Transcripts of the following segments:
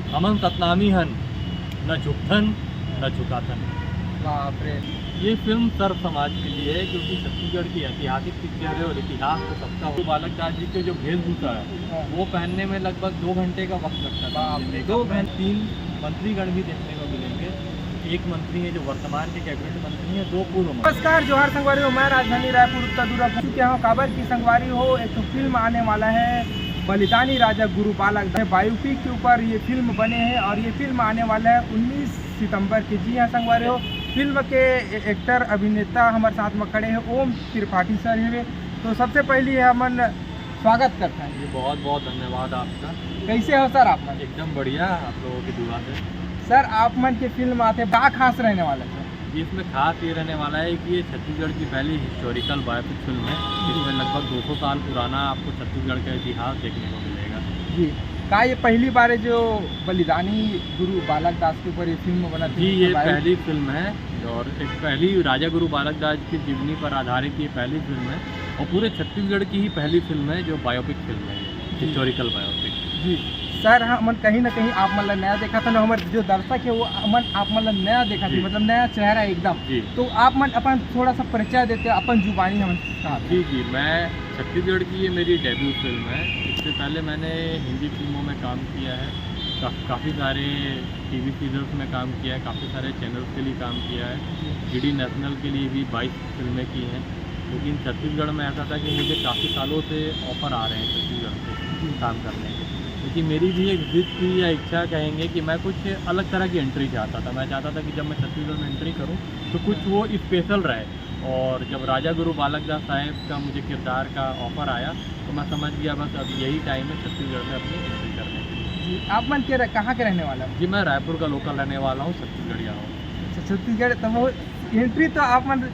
हमन सतनामी हन, न झुकथन न झुकाथन। बाप रे। ये फिल्म सर्व समाज के लिए है, क्योंकि छत्तीसगढ़ की ऐतिहासिक पिक्चर है और इतिहास तो सबका हो। बालक दास जी के जो वेशभूषा है वो पहनने में लगभग 2 घंटे का वक्त लगता है। 3 मंत्रीगण भी देखने को मिलेंगे। एक मंत्री है जो वर्तमान के कैबिनेट मंत्री हैं, 2 पूर्व मंत्री। नमस्कार, जोहार संगवारी हो। मैं राजधानी रायपुर उत्तर दूर चुके हूँ। काबर की संगवारी हो, एक तो फिल्म आने वाला है बलिदानी राजा गुरु बालक दास बायोपिक के ऊपर ये फिल्म बने हैं और ये फिल्म आने वाला है 19 सितंबर की। जी हाँ संगवारी हो, फिल्म के एक्टर अभिनेता हमारे साथ में खड़े हैं ओम त्रिपाठी सर हैं। तो सबसे पहले हमन स्वागत करते हैं। जी बहुत बहुत धन्यवाद आपका। कैसे हो सर आप मन? एकदम बढ़िया, आप लोगों की दुआ से। सर आप मन के फिल्म आते क्या खास रहने वाला है? जी इसमें खास ये रहने वाला है कि ये छत्तीसगढ़ की पहली हिस्टोरिकल बायोपिक फिल्म है। इसमें लगभग 200 साल पुराना आपको छत्तीसगढ़ का इतिहास देखने को मिलेगा। जी का ये पहली बार है जो बलिदानी गुरु बालक दास के ऊपर ये फिल्म बना थी? जी ये पहली फिल्म है और एक पहली राजा गुरु बालक दास की जीवनी पर आधारित ये पहली फिल्म है और पूरे छत्तीसगढ़ की ही पहली फिल्म है जो बायोपिक फिल्म है, हिस्टोरिकल बायोपिक। जी सर, हम कहीं ना कहीं आप मतलब नया देखा था ना, हमारे जो दर्शक है वो आप मतलब नया देखा थी, मतलब नया चेहरा एकदम। तो आप मन अपन थोड़ा सा परिचय देते अपन जुबानी हम। जी मैं छत्तीसगढ़ की ये मेरी डेब्यू फिल्म है। इससे पहले मैंने हिंदी फिल्मों में काम किया है, काफ़ी सारे टीवी सीरियल्स में काम किया है, काफ़ी सारे चैनल्स के लिए काम किया है, डीडी नेशनल के लिए भी 22 फिल्में की हैं। लेकिन छत्तीसगढ़ में ऐसा था कि मुझे काफ़ी सालों से ऑफ़र आ रहे हैं छत्तीसगढ़ से काम करने के, क्योंकि मेरी भी एक जिद थी या इच्छा कहेंगे कि मैं कुछ अलग तरह की एंट्री चाहता था। मैं चाहता था कि जब मैं छत्तीसगढ़ में एंट्री करूं तो कुछ वो स्पेशल रहे। और जब राजा गुरु बालक दास साहेब का मुझे किरदार का ऑफ़र आया तो मैं समझ गया बस अब यही टाइम है छत्तीसगढ़ में अपनी एंट्री करने की। आप मन कहाँ के रहने वाला? जी मैं रायपुर का लोकल रहने वाला हूँ, छत्तीसगढ़िया हूँ। छत्तीसगढ़ तो वो एंट्री तो आप मन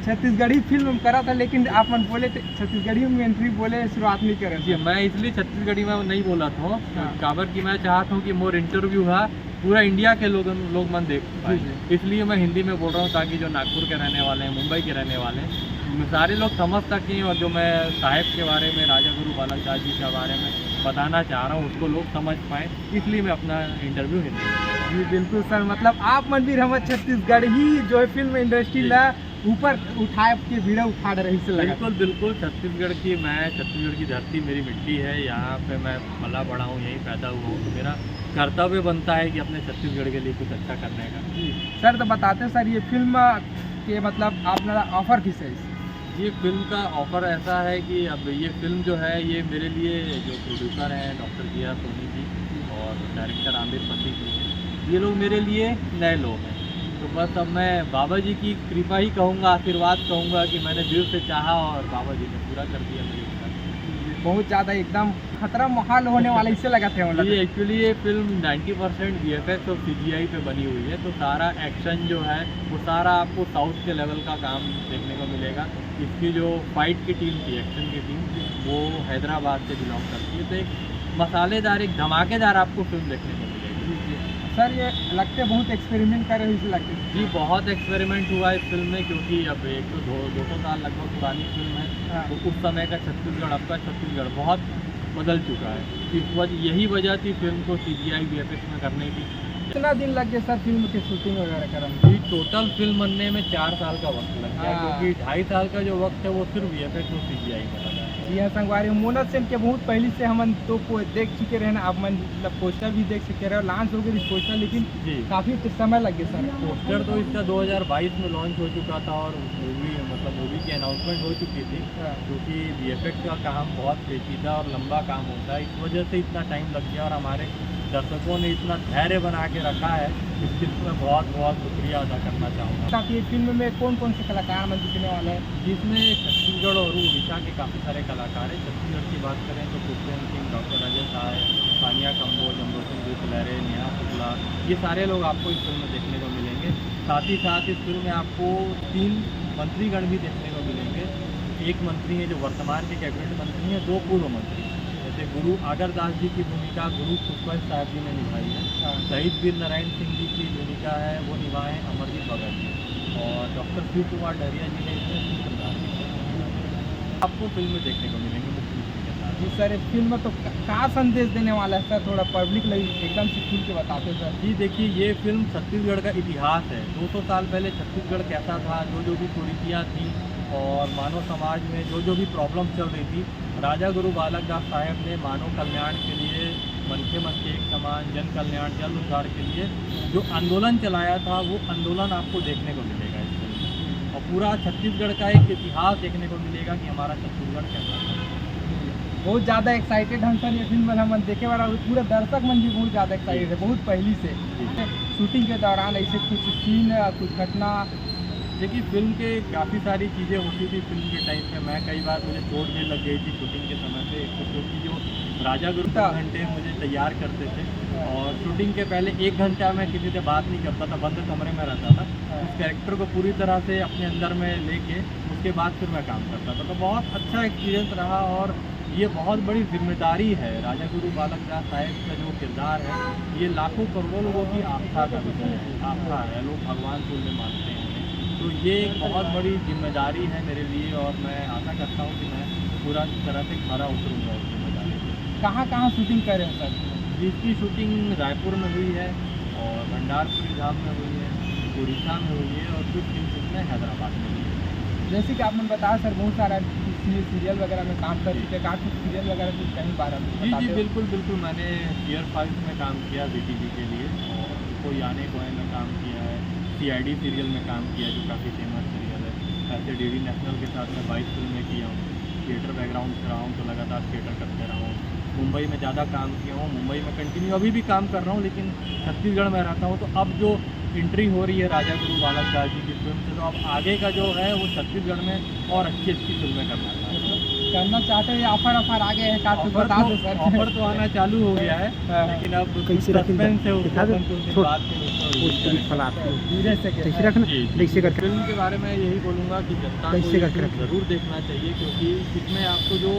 छत्तीसगढ़ी फिल्म करा था, लेकिन आप मन बोले छत्तीसगढ़ी में एंट्री बोले शुरुआत नहीं करें। जी मैं इसलिए छत्तीसगढ़ी में नहीं बोला था काबर की मैं चाहता हूँ कि मोर इंटरव्यू है पूरा इंडिया के लोग मन देख पाए, इसलिए मैं हिंदी में बोल रहा हूँ ताकि जो नागपुर के रहने वाले हैं, मुंबई के रहने वाले हैं, सारे लोग समझ सकें। और जो मैं साहेब के बारे में, राजा गुरु बालक दास जी के बारे में बताना चाह रहा हूँ उसको लोग समझ पाएँ, इसलिए मैं अपना इंटरव्यू हिंदी में। जी बिल्कुल सर, मतलब आप मन भी हम छत्तीसगढ़ ही जो है फिल्म इंडस्ट्री ला ऊपर उठाए के भीड़ा उठा रही से लगा। बिल्कुल बिल्कुल, छत्तीसगढ़ की छत्तीसगढ़ की धरती मेरी मिट्टी है, यहाँ पे मैं पला बड़ा हूँ, यहीं पैदा हुआ हूँ, तो मेरा कर्तव्य बनता है कि अपने छत्तीसगढ़ के लिए कुछ अच्छा करने का। सर तो बताते हैं सर, ये फिल्म के मतलब आपने ऑफर किस है? ये फिल्म का ऑफ़र ऐसा है कि अब ये फिल्म जो है ये मेरे लिए जो प्रोड्यूसर हैं डॉक्टर जिया सोनी जी और डायरेक्टर आमिर फसी जी, ये लोग मेरे लिए नए लोग हैं। तो बस अब मैं बाबा जी की कृपा ही कहूँगा, आशीर्वाद कहूँगा कि मैंने दिल से चाहा और बाबा जी ने पूरा कर दिया मेरी इच्छा। बहुत ज़्यादा एकदम खतरा माहौल होने वाला इससे लगा था मतलब। ये एक्चुअली ये फिल्म 90% VFX और CGI पे बनी हुई है, तो सारा एक्शन जो है वो सारा आपको साउथ के लेवल का काम देखने को मिलेगा। इसकी जो फाइट की टीम थी, एक्शन की टीम, वो हैदराबाद से बिलोंग करती है। तो एक मसालेदार, एक धमाकेदार आपको फिल्म देखने को मिलेगी। सर ये लगते बहुत एक्सपेरिमेंट कर रहे हैं, लगते जी बहुत एक्सपेरिमेंट हुआ इस फिल्म में, क्योंकि अब एक तो 200 साल लगभग पुरानी फिल्म है। तो उस समय का छत्तीसगढ़, अब का छत्तीसगढ़ बहुत बदल चुका है। यही वजह थी फिल्म को CGI VFX में करने की। कितना दिन लग गया सर फिल्म की शूटिंग वगैरह करने? जी टोटल फिल्म बनने में 4 साल का वक्त लग गया, क्योंकि 2.5 साल का जो वक्त है वो सिर्फ VFX और CGI में लगा है। जी हाँ संगवारी, मोनत सेन के बहुत पहले से हम तो देख चुके रहे ना, आप मन मतलब पोस्टर भी देख सके रहे, लॉन्च हो गई पोस्टर, लेकिन काफ़ी समय लग गया सर। पोस्टर तो इसका 2022 में लॉन्च हो चुका था और मूवी की अनाउंसमेंट हो चुकी थी, क्योंकि VFX का काम बहुत पेचीदा और लंबा काम होता है, इस वजह से इतना टाइम लग गया। और हमारे दर्शकों ने इतना धैर्य बना के रखा है, इस चीज़ में बहुत बहुत शुक्रिया अदा करना चाहूँगा। साथ ही फिल्म में कौन कौन से कलाकार मन दिखने वाले हैं? जिसमें छत्तीसगढ़ और उड़ीसा के काफ़ी सारे कलाकार हैं। छत्तीसगढ़ की बात करें तो पुष्पेंद्र सिंह, डॉक्टर अजय साय, सानिया कंबोज, अमरोसिंह दुखलहरे, नेहा शुक्ला, ये सारे लोग आपको इस फिल्म में देखने को मिलेंगे। साथ ही साथ इस फिल्म में आपको 3 मंत्रीगण भी देखने को मिलेंगे। एक मंत्री है जो वर्तमान के कैबिनेट मंत्री हैं, 2 पूर्व मंत्री, जैसे गुरु आगरदास जी की भूमिका गुरु खुशबंश साहब जी ने निभाई है, शहीद वीर नारायण सिंह जी की भूमिका है वो निभाए हैं अमरजीत भगत जी, और डॉक्टर शिव कुमार डहरिया जी ने इसमें किरदार किया। आपको फिल्म में देखने को मिलेंगे मुख्यमंत्री के साथ। जी सर, इस फिल्म में तो क्या संदेश देने वाला है सर, थोड़ा पब्लिक लगी एकदम से खुल के बताते सर। जी देखिए, ये फिल्म छत्तीसगढ़ का इतिहास है। 200 साल पहले छत्तीसगढ़ कैसा था, जो भी कुरीतियाँ थी और मानव समाज में जो भी प्रॉब्लम चल रही थी, राजा गुरु बालक दास साहब ने मानव कल्याण के लिए, मनखे मन के एक समान, जन कल्याण, जन उद्धार के लिए जो आंदोलन चलाया था, वो आंदोलन आपको देखने को मिलेगा इस फिल्म में। और पूरा छत्तीसगढ़ का एक इतिहास देखने को मिलेगा कि हमारा छत्तीसगढ़ कैसा था। बहुत ज़्यादा एक्साइटेड हम सर, ये फिल्म हम देखे वाला पूरा दर्शक मन भी बहुत ज़्यादा एक्साइटेड है, बहुत पहले से। शूटिंग के दौरान ऐसे कुछ सीन, कुछ घटना। देखिए, फिल्म के काफ़ी सारी चीज़ें होती थी फिल्म के टाइम पे। मैं कई बार मुझे चोट भी लग गई थी शूटिंग के समय पे, क्योंकि जो राजा गुरु 2 घंटे मुझे तैयार करते थे और शूटिंग के पहले 1 घंटा मैं किसी से बात नहीं करता था, बंद कमरे में रहता था। उस कैरेक्टर को पूरी तरह से अपने अंदर में लेके उसके बाद फिर मैं काम करता था। तो बहुत अच्छा एक्सपीरियंस रहा और ये बहुत बड़ी जिम्मेदारी है। राजा गुरु बालक दास साहब का जो किरदार है, ये लाखों करोड़ों लोगों की आस्था का विषय है, आस्था है, लोग भगवान को उन्हें मानते हैं। तो ये एक बहुत बड़ी जिम्मेदारी है मेरे लिए और मैं आशा करता हूँ कि मैं पूरा तरह से खरा उतरूँगा उस जिम्मेदारी से। कहाँ शूटिंग कर रहे हैं सर? जिसकी शूटिंग रायपुर में हुई है और भंडारपुरी धाम में हुई है, उड़ीसा में हुई है और कुछ फिल्म इसमें हैदराबाद में हुई है। जैसे कि आपने बताया सर, बहुत सारा सीरियल वगैरह में काम कर चुके हैं, काफ़ी सीरियल वगैरह भी कहीं बार जी बिल्कुल मैंने ईयर 5 में काम किया VTV के लिए और कोई आने को है में काम किया है, CID सीरियल में काम किया जो काफ़ी फेमस सीरियल है। ऐसे DD नेशनल के साथ मैं 22 फिल्में किया हूँ, थिएटर बैकग्राउंड से रहा हूँ तो लगातार थिएटर करते रहा हूँ। मुंबई में ज़्यादा काम किया हूँ, मुंबई में कंटिन्यू अभी भी काम कर रहा हूँ, लेकिन छत्तीसगढ़ में रहता हूँ। तो अब जो एंट्री हो रही है राजा गुरु बालक दास जी की फिल्म से, तो अब आगे का जो है वो छत्तीसगढ़ में और अच्छी फिल्में करना चाहते हैं। ऑफर आ गए हैं, काफ़ी बता दो सर। ऑफर तो आना चालू हो गया है, लेकिन अब सस्पेंस है फिल्म के बारे में यही बोलूँगा कि जनता को ज़रूर देखना चाहिए, क्योंकि इसमें आपको जो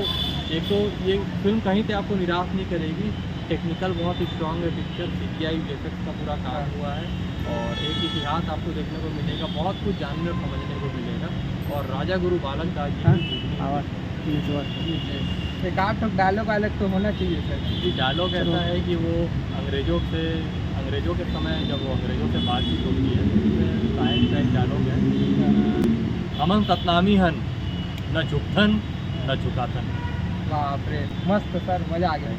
एक तो ये फिल्म कहीं से आपको निराश नहीं करेगी। टेक्निकल बहुत स्ट्रॉन्ग है पिक्चर, CGI VFX का पूरा काम हुआ है और एक इतिहास आपको देखने को मिलेगा, बहुत कुछ जानने और समझने को मिलेगा। और राजा गुरु बालक दास जी एक आठ डायलॉग अलग तो होना चाहिए सर। जी, डायलॉग ऐसा है कि वो अंग्रेज़ों के समय जब वो अंग्रेज़ों से बातचीत होती है, उसमें साइंस का एक डायलॉग है, हमन सतनामी हन न झुकथन न झुकाथन। बाप रे, मस्त सर, मज़ा आ गया।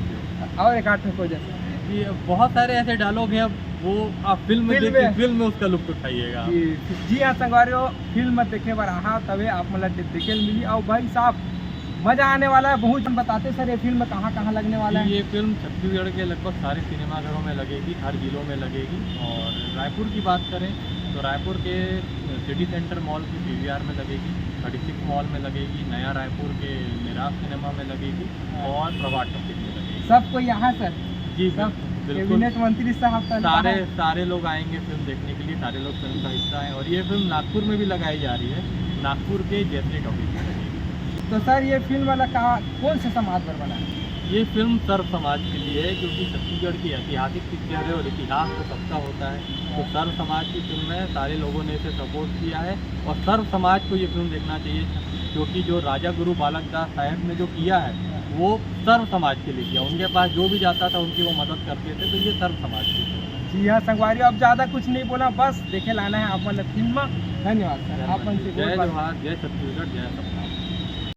और एक आठ को जैसे ये बहुत सारे ऐसे डायलॉग हैं, वो आप फिल्म में उसका लुत्फ उठाइएगा। जी हाँ संगवारियों, फिल्म देखे बार रहा तभी आप मतलब देखे मिली। और भाई साहब मज़ा आने वाला है बहुत। बताते सर ये फिल्म कहाँ लगने वाला है? ये फिल्म छत्तीसगढ़ के लगभग सारे सिनेमाघरों में लगेगी, हर जिलों में लगेगी। और रायपुर की बात करें तो रायपुर के सिटी सेंटर मॉल की PVR में लगेगी, 36 मॉल में लगेगी, नया रायपुर के निराश सिनेमा में लगेगी और प्रभात टॉकीज में लगेगी। सबको यहाँ सर? जी सब, कैबिनेट मंत्री साहब सारे लोग आएंगे फिल्म देखने के लिए, सारे लोग फिल्म का हिस्सा हैं। और ये फिल्म नागपुर में भी लगाई जा रही है, नागपुर के जैसली टॉकीज में लगेगी। तो सर ये फिल्म वाला कौन से समाज पर बना है? ये फिल्म सर्व समाज के लिए है, क्योंकि छत्तीसगढ़ की ऐतिहासिक पिक्चर है और इतिहास तो सबका होता है। तो सर्व समाज की फिल्म है, सारे लोगों ने इसे सपोर्ट किया है और सर्व समाज को ये फिल्म देखना चाहिए, क्योंकि जो राजा गुरु बालक दास साहब ने जो किया है वो सर्व समाज के लिए किया। उनके पास जो भी जाता था उनकी वो मदद करते थे, तो ये सर्व समाज की फिल्म है। जी हाँ संगवारी, अब ज़्यादा कुछ नहीं बोला, बस देखे लाना है आप मतलब फिल्म। धन्यवाद सर। आप जय जवाहर, जय छत्तीसगढ़, जय सब।